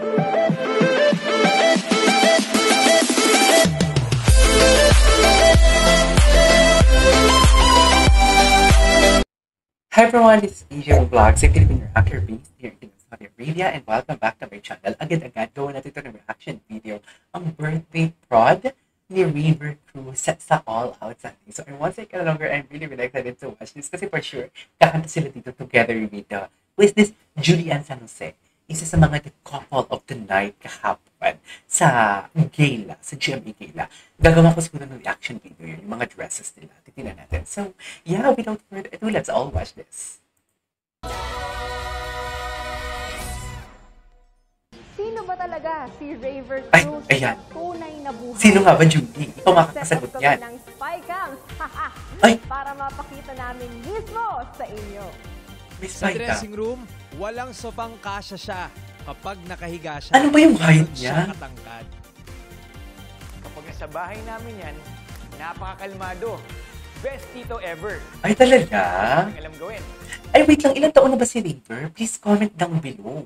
Hi everyone, this is AJ Vlogs, a Philippine reactor based here in Saudi Arabia, and welcome back to my channel. Agad-agad, gawin natin ito ng reaction video, ang birthday prod ni River Cruz sa All Out Sunday. So, once I can no longer, I'm really excited to watch this kasi for sure, kakanta sila dito together with who is this Julian San Jose, isa sa mga the couple of the night kahapon sa gala, sa GMA gala. Gagawa ko siguro ng reaction video yun, yung mga dresses nila. Titignan natin. So, yeah, without further ado, let's all watch this. Sino ba talaga si River Cruz? Ay, ayan. Tunay na buhay. Sino nga ba, Judy? Ikaw makakasagot yan. Set up ng spy cam. Ay! Para mapakita namin mismo sa inyo. Miss Sa Maika. dressing room, walang sopang kasya siya. Kapag nakahiga siya, Ano ba yung height ganun niya? siya katangkad. Kapag nasa bahay namin yan, napakakalmado. Best tito ever. Ay, talaga? Ang alam gawin. Ay, wait lang. Ilang taon na ba si River? Please comment down below.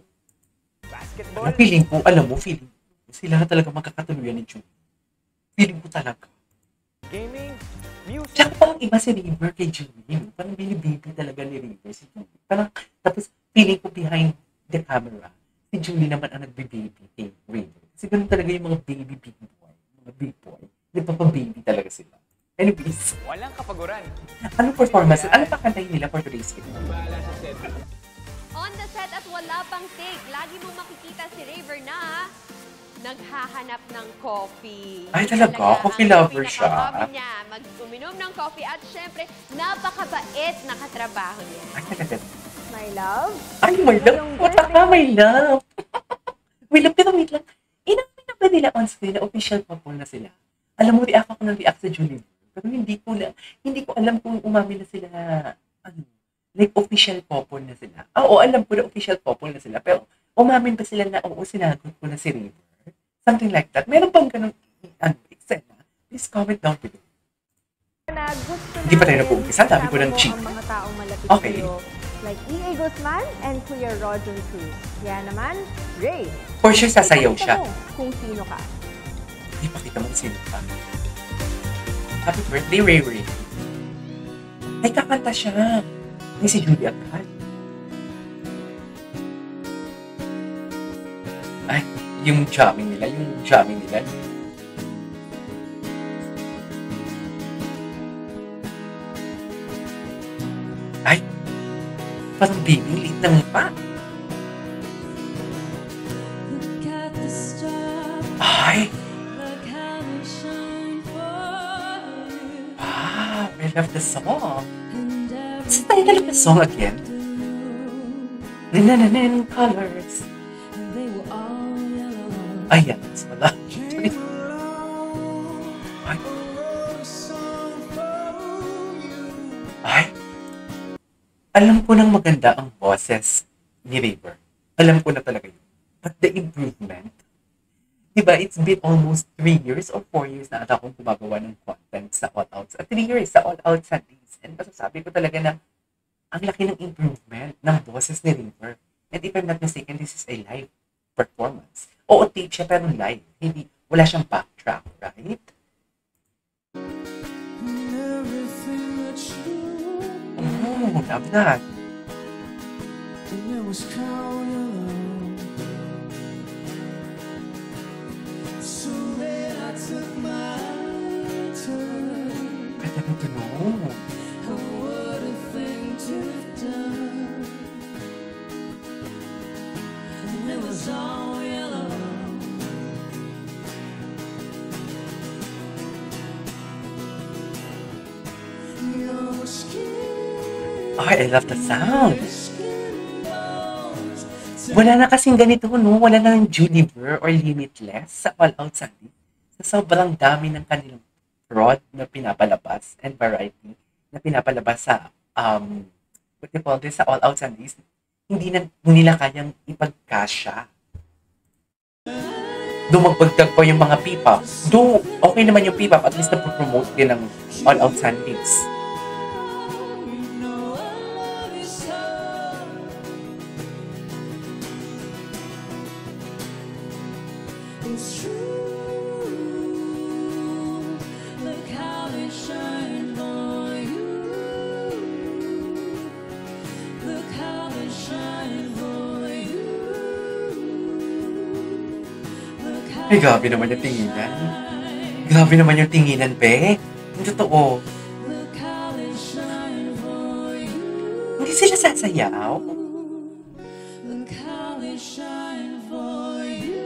Basketball, Feeling ko, alam mo, feeling ko, sila na talaga magkakatuluyan ni Judy. Feeling ko talaga. gaming, music. Tsaka parang iba si River kay Judy. Parang baby talaga ni River. Si Judy. Parang, tapos feeling ko behind the camera, si Julie naman ang nagbe-baby kay River. Kasi ganun talaga yung mga baby big boy. Mga big boy. Nagpapa-baby talaga sila. Anyways, Walang kapaguran. anong performance? Ano pa kantahin nila for today's video? On the set at wala pang take, lagi mong makikita si River na naghahanap ng coffee. Ay, talaga? Coffee lover siya? Pinaka-hobby niya, mag-uminom ng coffee at syempre, napakabait na katrabaho niya. Ay, talaga. My love. Ay, my love. Ngayong Puta birthday ka, my love. May love, pero wait lang. Inamin na ba nila on screen na official couple na sila? Alam mo, react ako ng react sa Julie. Pero hindi ko alam kung umamin na sila, like official couple na sila. Oo, alam ko na official couple na sila. Pero umamin ba sila na, oo, sinagot ko na si River? Something like that. Meron bang ganun, eksena? Please comment down below. na gusto Hindi pa tayo namin nag-uumpisa. Dami ko ng kasama mo cheat. ang mga taong malapit Okay. sa'yo, like E.A. Guzman and Kuya Roger Cruz. Kaya naman, Ray. For sure, sasayaw ipakita siya. mo kung sino ka. Ipakita mo kung sino ka. Happy birthday, Ray Ray. Ay, kakanta siya. Ay, si Julia Kat. Ay, yung jamming nila. Ay, parang baby, liit ng pa. Ay, wow, I love the song. What's the title of the song again? Nanananan colors. Ayan, wala. Ay. Ay. Alam ko nang maganda ang boses ni River. Alam ko na talaga yun. But the improvement, diba, it's been almost 3 years or 4 years na ata akong gumagawa ng content sa All Out. 3 years sa All Out Sundays. And masasabi ko talaga na ang laki ng improvement ng boses ni River. And if I'm not mistaken, this is a live performance. Oo, tape siya pero live. Hindi, wala siyang backtrack, right? Oh, love that. Ganda nito, no? Ay, I love the sound. Wala na kasing ganito, no? Wala na ng Juniper or Limitless sa All Out Sunday. Sa sobrang dami ng kanilang prod na pinapalabas and variety na pinapalabas sa, what you call this, sa All Out Sundays, hindi nila kayang ipagkasya. Dumagpagdag pa yung mga P-pop. Do okay naman yung P-pop, at least na-promote din ng All Out Sundays. it's true. Look how they shine for you. Look how they shine for you. Look how Ay, grabe naman yung tinginan. Grabe naman yung tinginan, be. Yung totoo. Look how they shine for you. Hindi sila sasayaw. Look how they shine for you.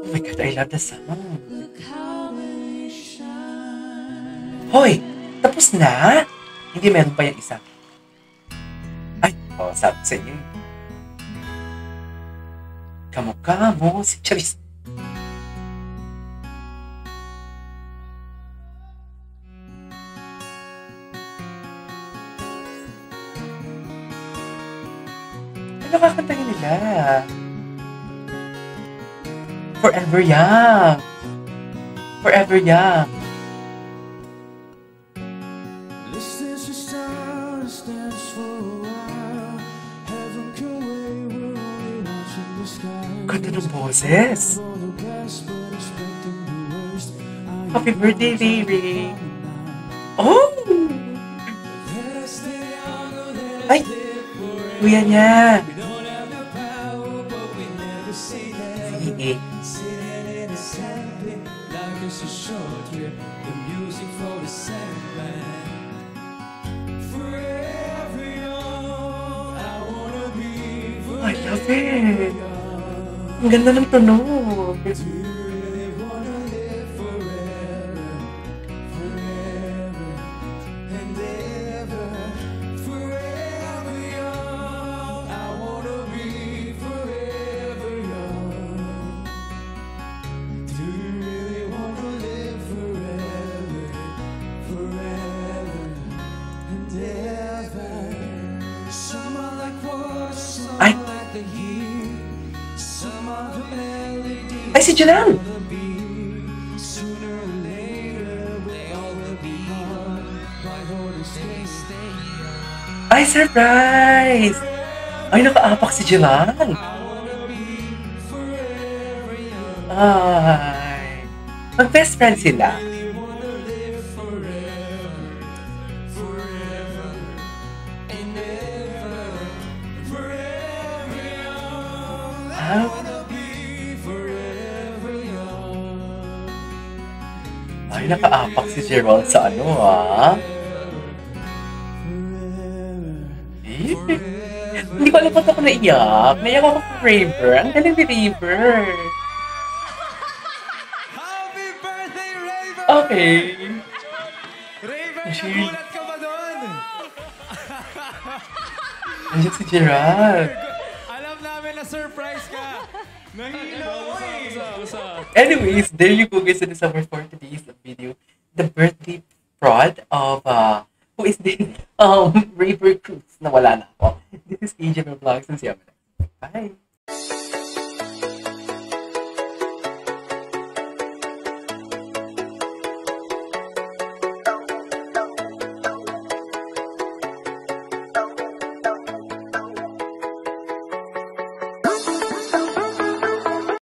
Oh my God, I love the song. Look how they shine. Hoy! Tapos na? Hindi, meron pa yung isa. Ay, sabi sa inyo. Kamukha mo si Charis. Ano kakantahin nila? Forever Young. Forever Young. Listens to stars, dance for a while. Heaven can wait, we're only watching the sky. Ganda ng boses. For the best, but expecting the worst. Happy birthday, baby. Oh! Let us stay young, oh, let us Ay! live forever. Kuya niya. We don't have the power, but we never say never. Sige. Sitting in a sandpit, like it's a short trip. The music for the Sandman. Forever young, I wanna be I forever love it. young. Ang ganda ng tunog. Do you really wanna live forever, forever and ever? Forever young, I wanna be forever young. Do you really wanna live forever, forever and ever? Some are like water, some Ay! are like the heat. Some are the melody. Ay, si Janelle! Sooner or later, they all will be one. Why hold and stay young? Ay, surprise! Ay, nakaapak si Jilan. I wanna be forever young. Ay. Mag-best friend sila. Really wanna live forever, forever and ever. Forever young. I Ah. wanna be forever young. Ay, nakaapak si Jerome sa ano, ah. Eh, hindi ko alam ba't ako naiyak. Naiyak ako kay Raver. Ang galing ni Raver. Happy birthday, Raver! Okay. Raver, She- nagulat ka ba doon? Nandiyan si Gerald. Alam namin na surprise ka. Nahilo eh. Anyways, there you go guys. That is our for today's video. The birthday fraud of, who is this? Raver Cruz. Nawala na ako. This is AJ Vlogs and see you. Bye.